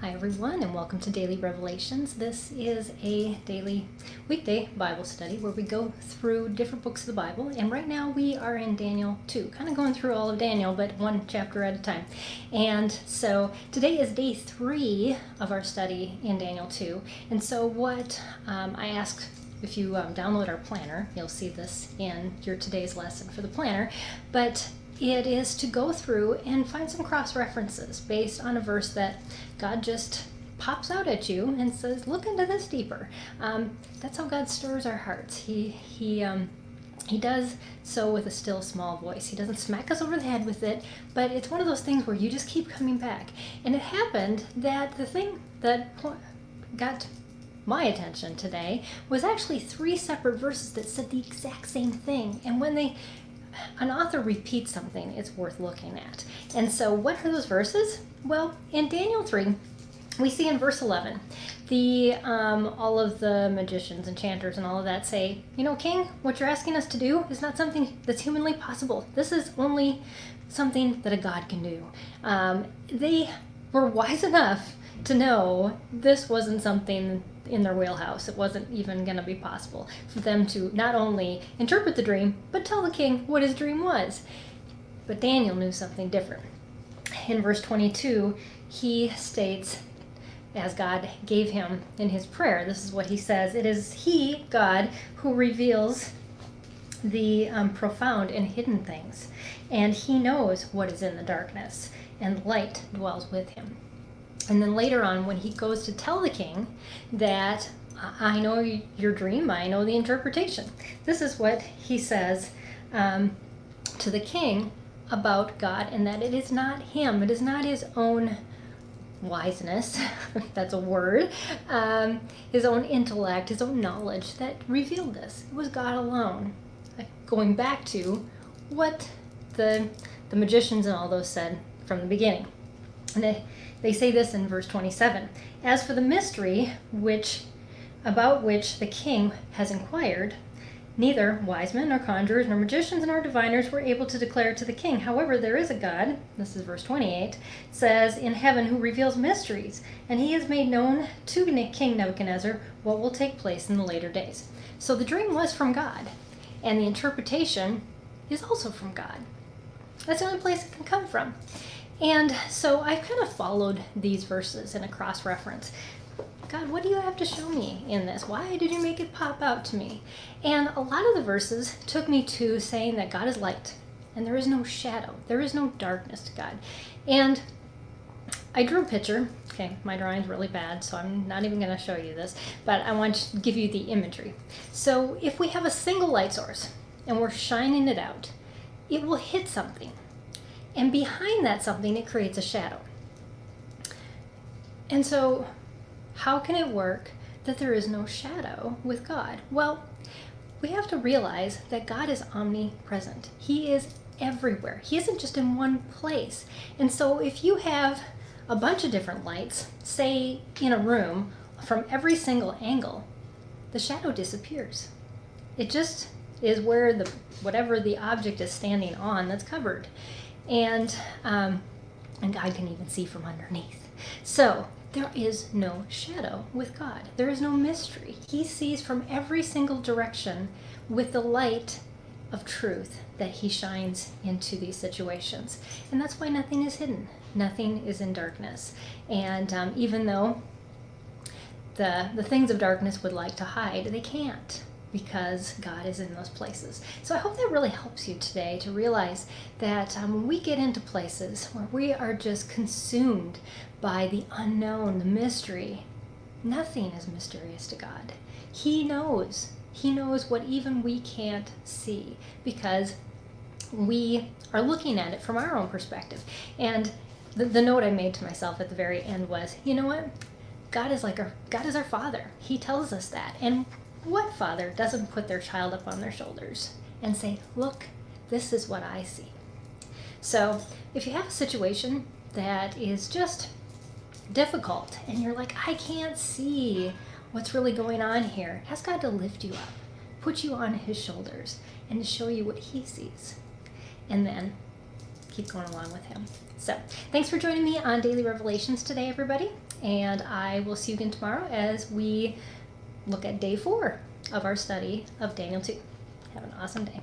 Hi everyone, and welcome to Daily Revelations. This is a daily weekday Bible study where we go through different books of the Bible, and right now we are in Daniel 2, kind of going through all of Daniel, but one chapter at a time. And so today is day 3 of our study in Daniel 2, and so what I asked, if you download our planner, you'll see this in your today's lesson for the planner, but it is to go through and find some cross references based on a verse that God just pops out at you and says, look into this deeper. That's how God stirs our hearts. He does so with a still small voice. He doesn't smack us over the head with it, but it's one of those things where you just keep coming back. And it happened that the thing that got my attention today was actually 3 separate verses that said the exact same thing. And when an author repeats something, it's worth looking at. And so what are those verses? Well, in Daniel 3, we see in verse 11, all of the magicians, enchanters, and all of that say, King, what you're asking us to do is not something that's humanly possible. This is only something that a God can do. They were wise enough to know this wasn't something in their wheelhouse. It wasn't even going to be possible for them to not only interpret the dream, but tell the king what his dream was. But Daniel knew something different. In verse 22, he states, as God gave him in his prayer, this is what he says, it is he, God, who reveals the profound and hidden things, and he knows what is in the darkness, and light dwells with him. And then later on, when he goes to tell the king that I know your dream, I know the interpretation. This is what he says to the king about God, and that it is not him, it is not his own wiseness, that's a word, his own intellect, his own knowledge that revealed this. It was God alone. Going back to what the magicians and all those said from the beginning. And they say this in verse 27. As for the mystery about which the king has inquired, neither wise men nor conjurers nor magicians nor diviners were able to declare it to the king. However, there is a God, this is verse 28, says in heaven who reveals mysteries, and he has made known to King Nebuchadnezzar what will take place in the later days. So the dream was from God, and the interpretation is also from God. That's the only place it can come from. And so I've kind of followed these verses in a cross-reference. God, what do you have to show me in this? Why did you make it pop out to me? And a lot of the verses took me to saying that God is light, and there is no shadow. There is no darkness to God. And I drew a picture. Okay, my drawing's really bad, so I'm not even going to show you this, but I want to give you the imagery. So if we have a single light source, and we're shining it out, it will hit something. And behind that something, it creates a shadow. And so, how can it work that there is no shadow with God? Well, we have to realize that God is omnipresent. He is everywhere. He isn't just in one place. And so if you have a bunch of different lights, say in a room, from every single angle, the shadow disappears. It just is where whatever the object is standing on that's covered. And God can even see from underneath. So there is no shadow with God. There is no mystery. He sees from every single direction with the light of truth that he shines into these situations. And that's why nothing is hidden. Nothing is in darkness. And even though the things of darkness would like to hide, they can't, because God is in those places. So I hope that really helps you today to realize that when we get into places where we are just consumed by the unknown, the mystery, nothing is mysterious to God. He knows. He knows what even we can't see, because we are looking at it from our own perspective. And the note I made to myself at the very end was, you know what? God is our Father. He tells us that. And what father doesn't put their child up on their shoulders and say, look, this is what I see? So if you have a situation that is just difficult and you're like, I can't see what's really going on here, ask God to lift you up, put you on his shoulders, and to show you what he sees. And then keep going along with him. So thanks for joining me on Daily Revelations today, everybody. And I will see you again tomorrow as we look at day 4 of our study of Daniel 2. Have an awesome day.